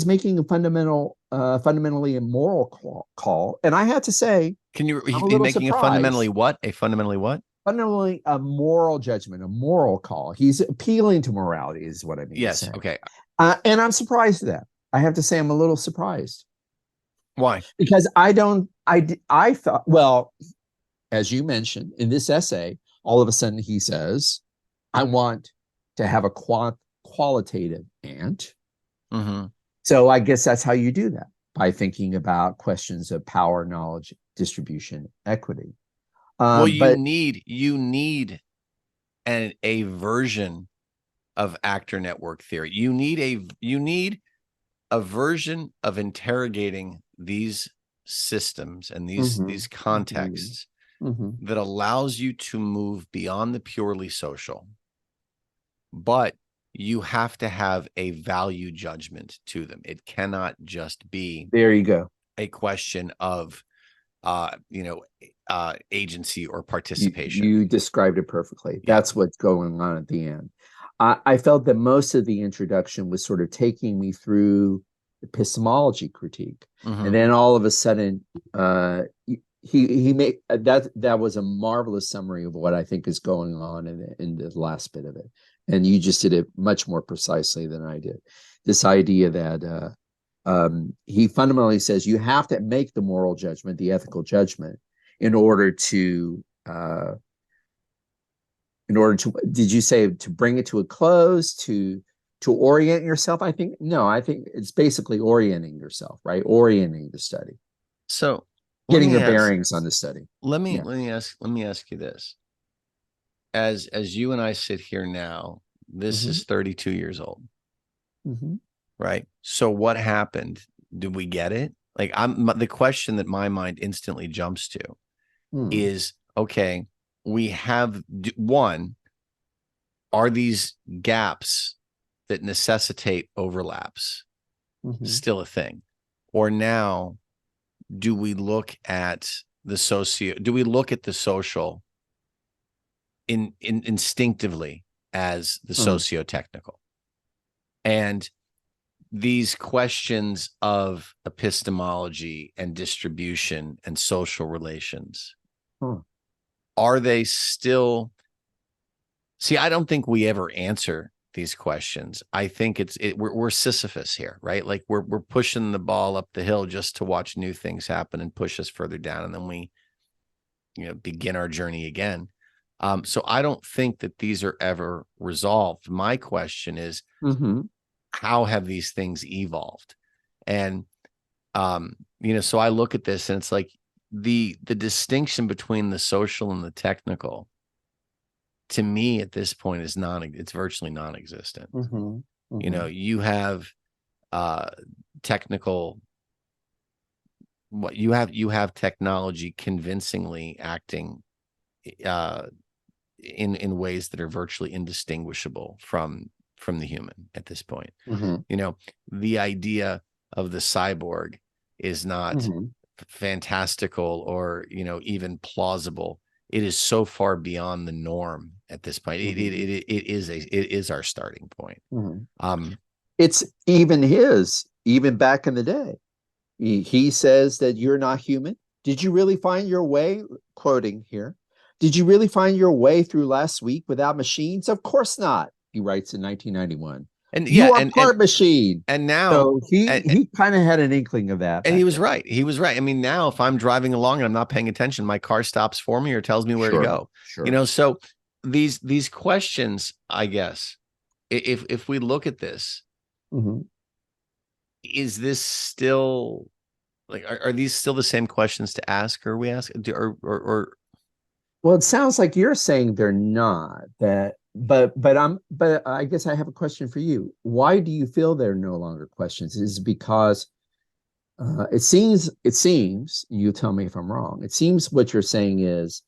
making a fundamentally immoral call. And I had to say, can you I'm making surprised. a fundamentally what? A fundamentally what? fundamentally a moral judgment, a moral call. He's appealing to morality, is what I mean to Yes. say. Okay. And I'm surprised at that. I have to say, I'm a little surprised Why? because I thought, well, as you mentioned in this essay, all of a sudden he says, I want to have a qualitative ant. Mm-hmm. So I guess that's how you do that, by thinking about questions of power, knowledge, distribution, equity. Well, But you need a version of actor network theory. You need a version of interrogating these systems and these contexts that allows you to move beyond the purely social, but you have to have a value judgment to them. It cannot just be there you go. a question of agency or You, participation. you described it perfectly. Yeah. That's what's going on at the end. I felt that most of the introduction was sort of taking me through epistemology critique, and then all of a sudden, he made that was a marvelous summary of what I think is going on in the last bit of it, and you just did it much more precisely than I did. This idea that he fundamentally says you have to make the moral judgment, the ethical judgment, in order to did you say to bring it to a close, to orient yourself? I think no, I think it's basically orienting yourself, right? Orienting the study, So getting your bearings on the study. let me Yeah. let me ask you this. As you and I sit here now, this is 32 years old, right? So what happened? Did we get it? Like the question that my mind instantly jumps to is, okay, we have one, are these gaps that necessitate overlaps still a thing? Or now do we look at the social instinctively as the sociotechnical? And these questions of epistemology and distribution and social relations, are they still? See, I don't think we ever answer these questions. I think we're Sisyphus here, right? Like we're pushing the ball up the hill just to watch new things happen and push us further down, and then we begin our journey again. So I don't think that these are ever resolved. My question is, how have these things evolved? And so I look at this and it's like the distinction between the social and the technical, to me at this point, it's virtually non-existent. You have technical, you have technology convincingly acting in ways that are virtually indistinguishable from the human at this point. The idea of the cyborg is not fantastical or even plausible. It is so far beyond the norm at this point. It is our starting point. It's even back in the day. He says that you're not human. Did you really find your way, quoting here, did you really find your way through last week without machines? Of course not, he writes in 1991. And you are part machine. And now, so he kind of had an inkling of that. And he was right. He was right. I mean, now if I'm driving along and I'm not paying attention, my car stops for me or tells me where to go. So these questions, I guess, if we look at this, is this still like, are these still the same questions to ask, or we ask, or well, it sounds like you're saying they're not. But I guess I have a question for you. Why do you feel they're no longer questions? Is it because it seems, you tell me if I'm wrong, it seems what you're saying is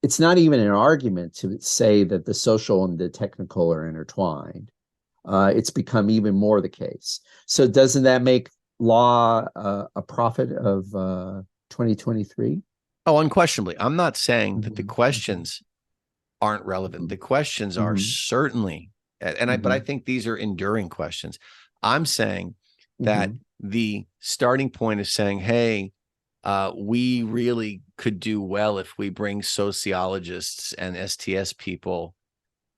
it's not even an argument to say that the social and the technical are intertwined. It's become even more the case. So doesn't that make law a prophet of 2023? Oh, unquestionably. I'm not saying that the questions aren't relevant. The questions are certainly, but I think these are enduring questions. I'm saying that the starting point is saying, hey, we really could do well if we bring sociologists and STS people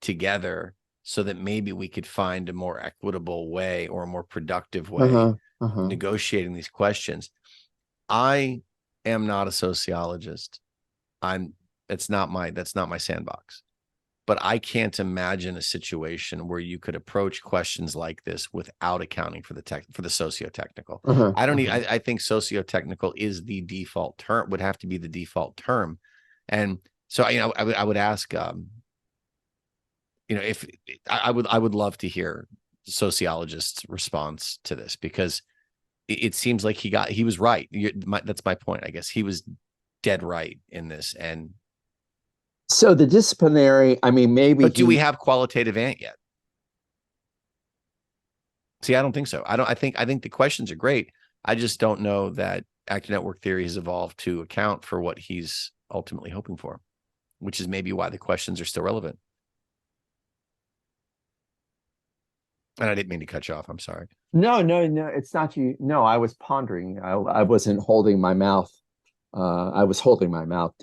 together so that maybe we could find a more equitable way or a more productive way of negotiating these questions. I am not a sociologist. That's not my sandbox. But I can't imagine a situation where you could approach questions like this without accounting for the socio-technical. I think socio-technical is the default term, would have to be the default term. And so, I would ask, if I would love to hear sociologists' response to this, because it seems like he was right. That's my point. I guess he was dead right in this. And so the disciplinary, I mean, maybe. But do we have qualitative ant yet? See, I don't think so. I think the questions are great. I just don't know that actor network theory has evolved to account for what he's ultimately hoping for, which is maybe why the questions are still relevant. And I didn't mean to cut you off. I'm sorry. No, it's not you. No, I was pondering. I wasn't holding my mouth. I was holding my mouth,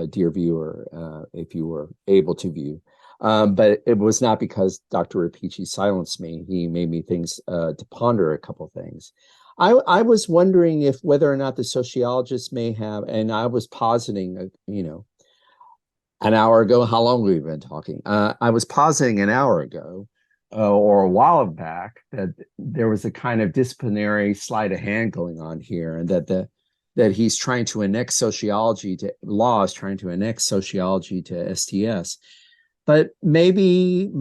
dear viewer, if you were able to view. But it was not because Dr. Rapici silenced me. He made me to ponder a couple of things. I was wondering if whether or not the sociologists may have, and I was positing, an hour ago, how long we've been talking. I was positing an hour ago or a while back that there was a kind of disciplinary sleight of hand going on here, and that he's trying to annex sociology to laws, trying to annex sociology to STS. But maybe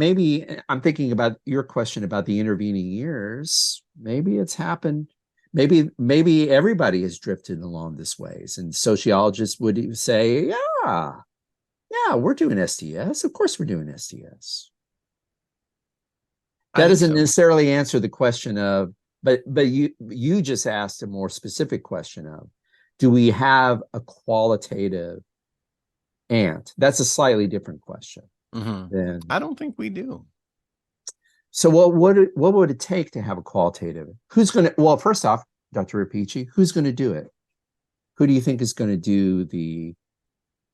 I'm thinking about your question about the intervening years. Maybe it's happened. Maybe everybody has drifted along this ways, and sociologists would say, yeah, we're doing STS. Of course, we're doing STS. That doesn't necessarily answer the question of, but you just asked a more specific question of, do we have a qualitative ant? That's a slightly different question. Then I don't think we do. So what would it take to have a qualitative? Who's going to? Well, first off, Dr. Rapici, who's going to do it? Who do you think is going to do the?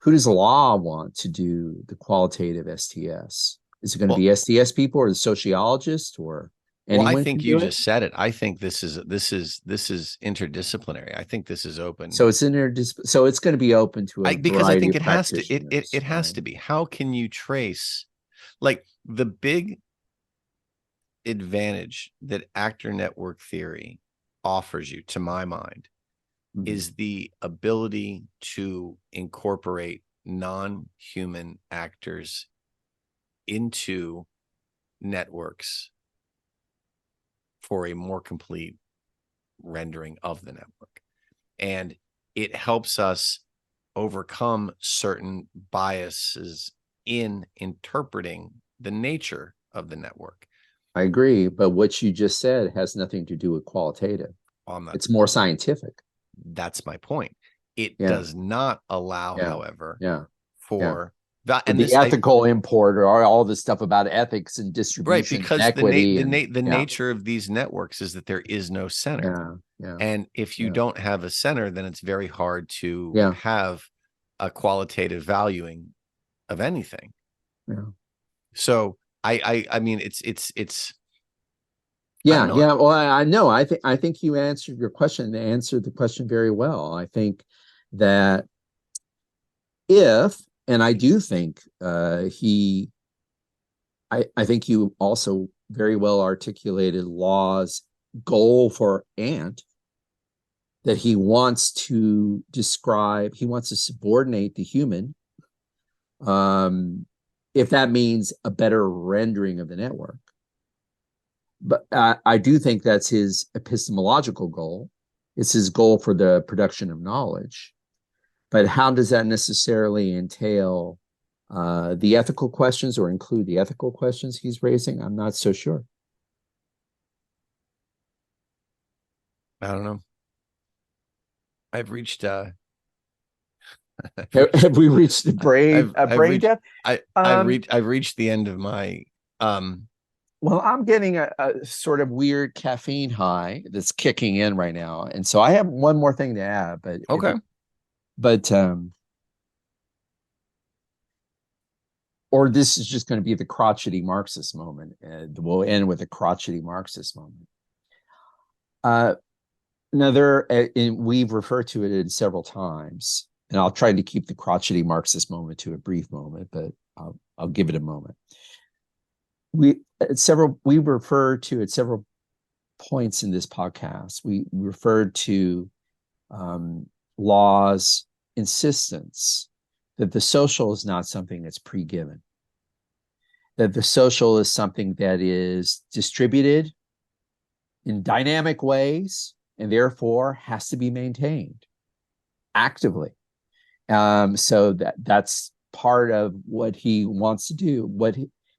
Who does the law want to do the qualitative STS? Is it going to be STS people or the sociologists or? Well, I think you just said it. I think this is interdisciplinary. I think this is open. So it's so it's going to be open to because I think it has to. It has to be. How can you trace, like, the big advantage that actor network theory offers you, to my mind, is the ability to incorporate non-human actors into networks for a more complete rendering of the network. And it helps us overcome certain biases in interpreting the nature of the network. I agree, but what you just said has nothing to do with qualitative. It's more scientific. That's my point. It does not allow, however, for the ethical import or all this stuff about ethics and distribution, right? Because equity, the nature of these networks is that there is no center. And if you don't have a center, then it's very hard to have a qualitative valuing of anything. So I mean, it's. Well, I know. I think you answered your question and answered the question very well. I think that and I do think I think you also very well articulated Law's goal for Ant, that he wants to subordinate the human, if that means a better rendering of the network. But I do think that's his epistemological goal. It's his goal for the production of knowledge. But how does that necessarily entail the ethical questions or include the ethical questions he's raising? I'm not so sure. I don't know. I've reached. Have we reached the brain death? I've reached the end of my Well, I'm getting a sort of weird caffeine high that's kicking in right now, and so I have one more thing to add, Okay. but or this is just going to be the crotchety Marxist moment, and we'll end with a crotchety Marxist moment. We've referred to it in several times, and I'll try to keep the crotchety Marxist moment to a brief moment, but I'll give it a moment. We referred to at several points in this podcast. We referred to Law's insistence that the social is not something that's pre-given, that the social is something that is distributed in dynamic ways and therefore has to be maintained actively. So that's part of what he wants to do.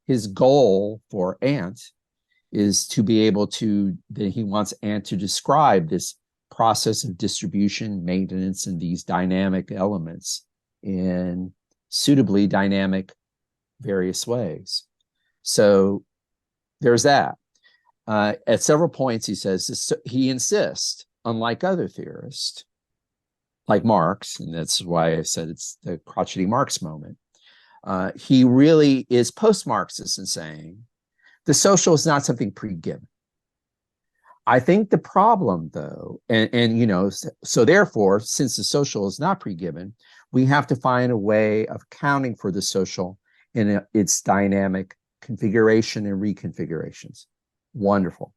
His goal for Ant is to be able to, that he wants Ant to describe this process of distribution, maintenance, and these dynamic elements in suitably dynamic various ways. So there's that. At several points, he says he insists, unlike other theorists, like Marx, and that's why I said it's the crotchety Marx moment. He really is post-Marxist in saying the social is not something pre-given. I think the problem, though, and so therefore, since the social is not pre-given, we have to find a way of accounting for the social in its dynamic configuration and reconfigurations. Wonderful.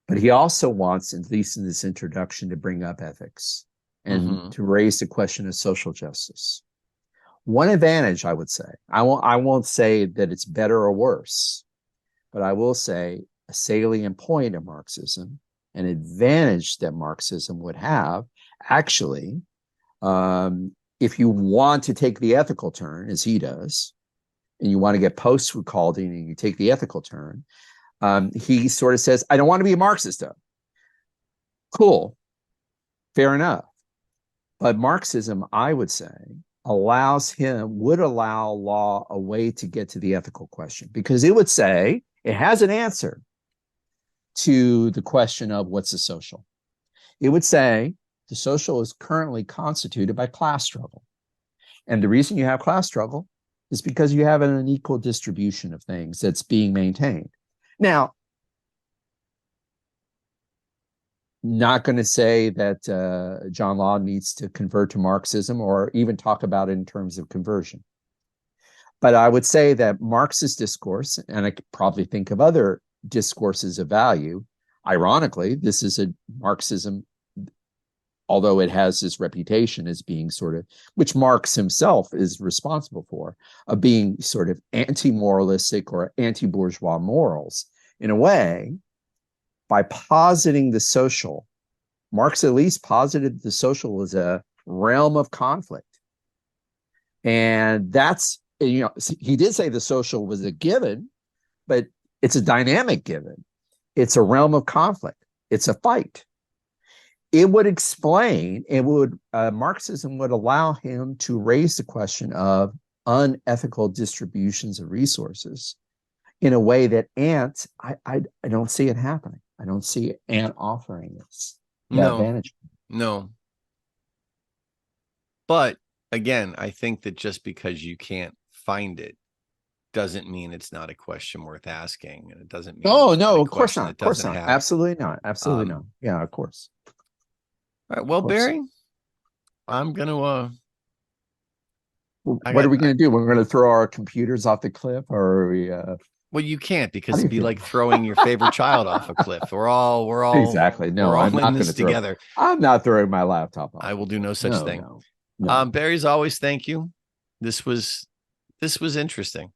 But he also wants, at least in this introduction, to bring up ethics and to raise the question of social justice. One advantage, I would say, I won't say that it's better or worse, but I will say a salient point of Marxism, an advantage that Marxism would have, actually, if you want to take the ethical turn, as he does, and you want to get post-Ricardian and you take the ethical turn, he sort of says, I don't want to be a Marxist, though. Cool. Fair enough. But Marxism, I would say, would allow Law a way to get to the ethical question, because it would say it has an answer to the question of what's the social. It would say the social is currently constituted by class struggle. And the reason you have class struggle is because you have an unequal distribution of things that's being maintained. Now, not going to say that John Law needs to convert to Marxism or even talk about it in terms of conversion. But I would say that Marxist discourse, and I could probably think of other discourses of value, ironically, this is a Marxism, although it has this reputation as being sort of, which Marx himself is responsible for, of being sort of anti-moralistic or anti-bourgeois morals. In a way, by positing the social, Marx at least posited the social as a realm of conflict. And that's, he did say the social was a given, but it's a dynamic given. It's a realm of conflict. It's a fight. It would explain, Marxism would allow him to raise the question of unethical distributions of resources in a way that Ant, I don't see it happening. I don't see Ant offering this advantage. No. But again, I think that just because you can't find it doesn't mean it's not a question worth asking. And it doesn't mean no, of course not. Of course not. Absolutely not. Absolutely not. Yeah, of course. All right. Well, Barry, I'm gonna what are we gonna do? We're gonna throw our computers off the cliff, or are we well, you can't, because it'd be like throwing your favorite child off a cliff. We're all exactly. No, I'm not going to together. I'm not throwing my laptop off. I will do no such thing. No. Barry, as always, thank you. This was interesting.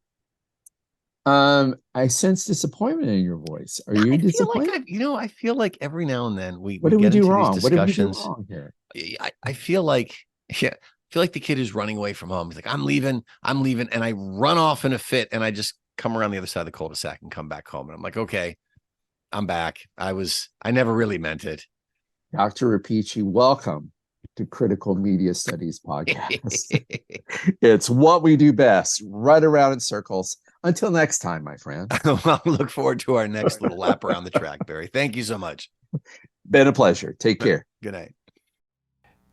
I sense disappointment in your voice. Are you disappointed? I feel like every now and then we get into wrong? These discussions. What did we do wrong here? I feel like, the kid who's running away from home. He's like, I'm leaving, and I run off in a fit, and I just come around the other side of the cul-de-sac and come back home. And I'm like, okay, I'm back. I never really meant it. Dr. Rapici, welcome to Critical Media Studies Podcast. It's what we do best, run around in circles. Until next time, my friend. Well, look forward to our next little lap around the track, Barry. Thank you so much. Been a pleasure. Take care. Good night.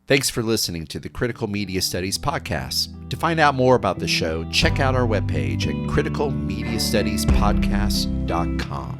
Thanks for listening to the Critical Media Studies podcast. To find out more about the show, check out our webpage at criticalmediastudiespodcast.com.